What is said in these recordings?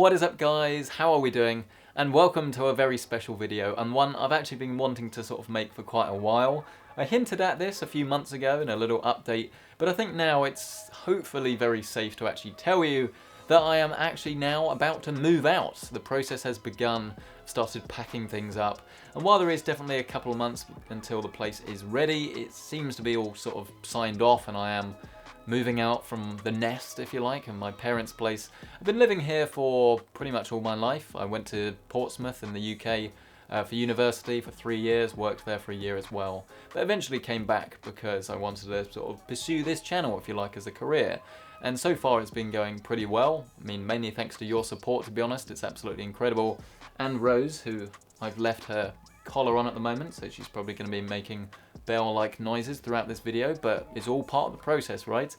What is up guys, how are we doing? And welcome to a very special video, and one I've actually been wanting to sort of make for quite a while. I hinted at this a few months ago in a little update, but I think now it's hopefully very safe to actually tell you that I am actually now about to move out. The process has begun, started packing things up, and while there is definitely a couple of months until the place is ready, it seems to be all sort of signed off and I am moving out from the nest, if you like, in my parents' place. I've been living here for pretty much all my life. I went to Portsmouth in the UK for university for 3 years, worked there for a year as well, but eventually came back because I wanted to sort of pursue this channel, if you like, as a career. And so far it's been going pretty well. I mean, mainly thanks to your support, to be honest. It's absolutely incredible. And Rose, who I've left her collar on at the moment, so she's probably going to be making bell-like noises throughout this video, but it's all part of the process, right?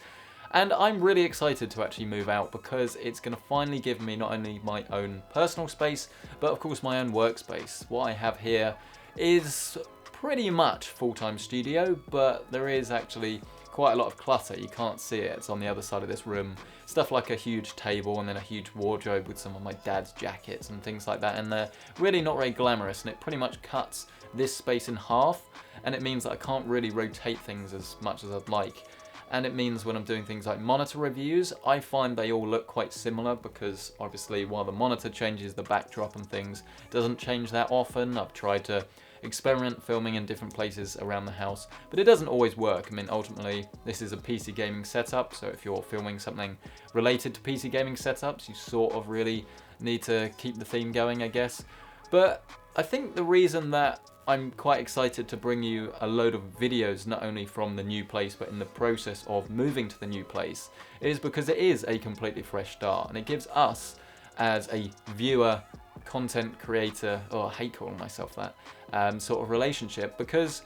And I'm really excited to actually move out because it's going to finally give me not only my own personal space, but of course my own workspace. What I have here is pretty much full-time studio, but there is actually quite a lot of clutter. You can't see it, it's on the other side of this room. Stuff like a huge table and then a huge wardrobe with some of my dad's jackets and things like that, and they're really not very glamorous, and it pretty much cuts this space in half, and it means that I can't really rotate things as much as I'd like. And it means when I'm doing things like monitor reviews, I find they all look quite similar because obviously while the monitor changes, the backdrop and things doesn't change that often. I've tried to experiment filming in different places around the house, but it doesn't always work. I mean, ultimately, this is a PC gaming setup, so if you're filming something related to PC gaming setups, you sort of really need to keep the theme going, I guess. But I think the reason that I'm quite excited to bring you a load of videos, not only from the new place, but in the process of moving to the new place, is because it is a completely fresh start, and it gives us, as a viewer, content creator, oh, I hate calling myself that, sort of relationship, because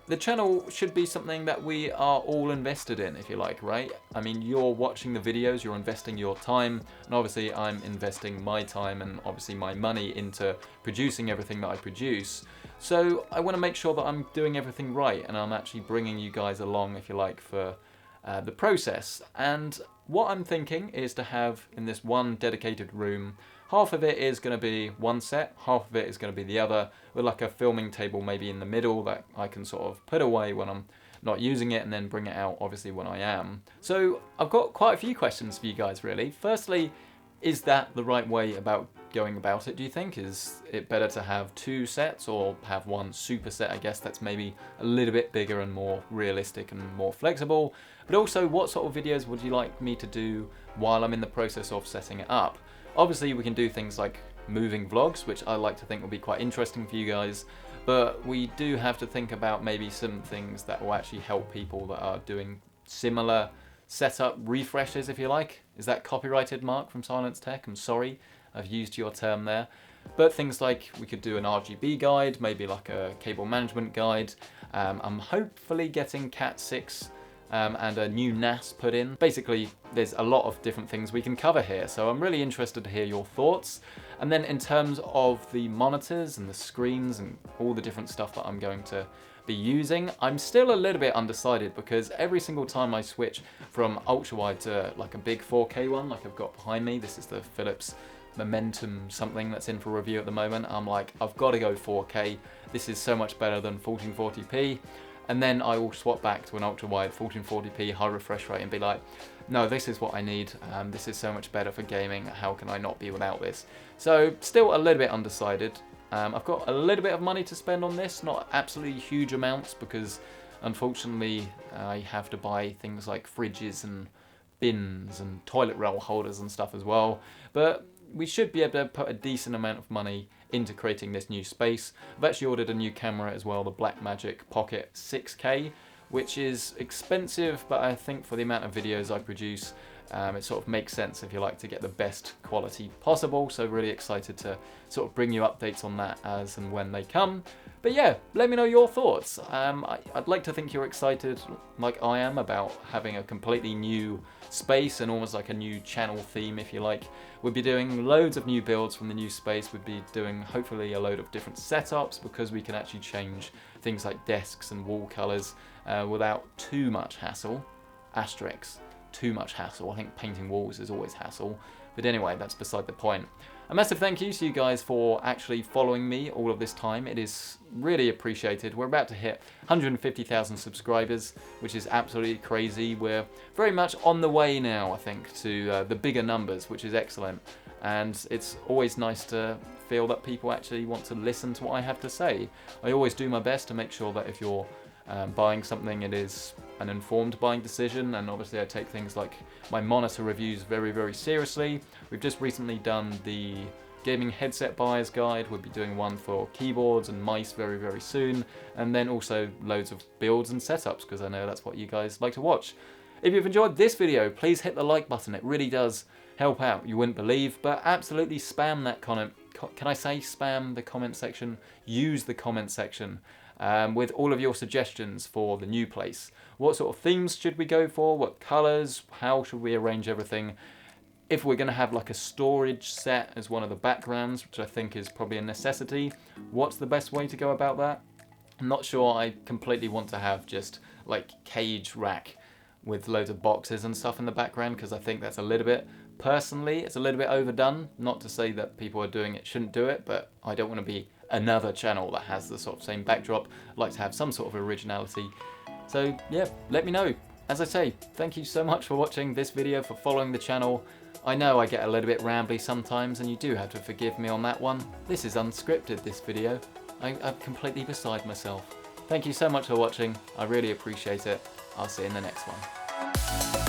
the channel should be something that we are all invested in, if you like, right? I mean, you're watching the videos, you're investing your time, and obviously I'm investing my time and obviously my money into producing everything that I produce. So I want to make sure that I'm doing everything right, and I'm actually bringing you guys along, if you like, for the process. And what I'm thinking is to have in this one dedicated room, half of it is going to be one set, half of it is going to be the other, with like a filming table maybe in the middle that I can sort of put away when I'm not using it and then bring it out obviously when I am. So I've got quite a few questions for you guys really. Firstly, is that the right way about going about it, do you think? Is it better to have two sets or have one super set, I guess, that's maybe a little bit bigger and more realistic and more flexible? But also, what sort of videos would you like me to do while I'm in the process of setting it up? Obviously, we can do things like moving vlogs, which I like to think will be quite interesting for you guys, but we do have to think about maybe some things that will actually help people that are doing similar setup refreshes, if you like. Is that copyrighted, Mark, from Silence Tech? I'm sorry, I've used your term there. But things like we could do an RGB guide, maybe like a cable management guide. I'm hopefully getting Cat 6 and a new NAS put in. Basically, there's a lot of different things we can cover here, so I'm really interested to hear your thoughts. And then in terms of the monitors and the screens and all the different stuff that I'm going to be using, I'm still a little bit undecided because every single time I switch from ultra wide to like a big 4K one, like I've got behind me, this is the Philips Momentum something that's in for review at the moment, I'm like, I've got to go 4K, this is so much better than 1440p. And then I will swap back to an ultra-wide 1440p high refresh rate and be like, no, this is what I need, this is so much better for gaming, how can I not be without this? So still a little bit undecided. I've got a little bit of money to spend on this, not absolutely huge amounts, because unfortunately I have to buy things like fridges and bins and toilet roll holders and stuff as well. But we should be able to put a decent amount of money into creating this new space. I've actually ordered a new camera as well, the Blackmagic Pocket 6K, which is expensive, but I think for the amount of videos I produce, it sort of makes sense, if you like, to get the best quality possible. So really excited to sort of bring you updates on that as and when they come. But yeah, let me know your thoughts. I'd like to think you're excited, like I am, about having a completely new space and almost like a new channel theme, if you like. We'll be doing loads of new builds from the new space. We'll be doing hopefully a load of different setups because we can actually change things like desks and wall colors without too much hassle. Asterisks. Too much hassle. I think painting walls is always hassle. But anyway, that's beside the point. A massive thank you to you guys for actually following me all of this time. It is really appreciated. We're about to hit 150,000 subscribers, which is absolutely crazy. We're very much on the way now, I think, to the bigger numbers, which is excellent. And it's always nice to feel that people actually want to listen to what I have to say. I always do my best to make sure that if you're buying something, it is an informed buying decision, and obviously I take things like my monitor reviews very, very seriously. We've just recently done the gaming headset buyer's guide. We'll be doing one for keyboards and mice very, very soon, and then also loads of builds and setups, because I know that's what you guys like to watch. If you've enjoyed this video, please hit the like button. It really does help out. You wouldn't believe, but absolutely spam that comment. Can I say spam the comment section? Use the comment section. With all of your suggestions for the new place. What sort of themes should we go for? What colours? How should we arrange everything? If we're going to have like a storage set as one of the backgrounds, which I think is probably a necessity, what's the best way to go about that? I'm not sure I completely want to have just like cage rack with loads of boxes and stuff in the background, because I think that's a little bit, personally, it's a little bit overdone. Not to say that people are doing it shouldn't do it, but I don't want to be another channel that has the sort of same backdrop. I'd like to have some sort of originality. So yeah, let me know. As I say, thank you so much for watching this video, for following the channel. I know I get a little bit rambly sometimes, and you do have to forgive me on that one. This is unscripted, this video. I'm completely beside myself. Thank you so much for watching. I really appreciate it. I'll see you in the next one.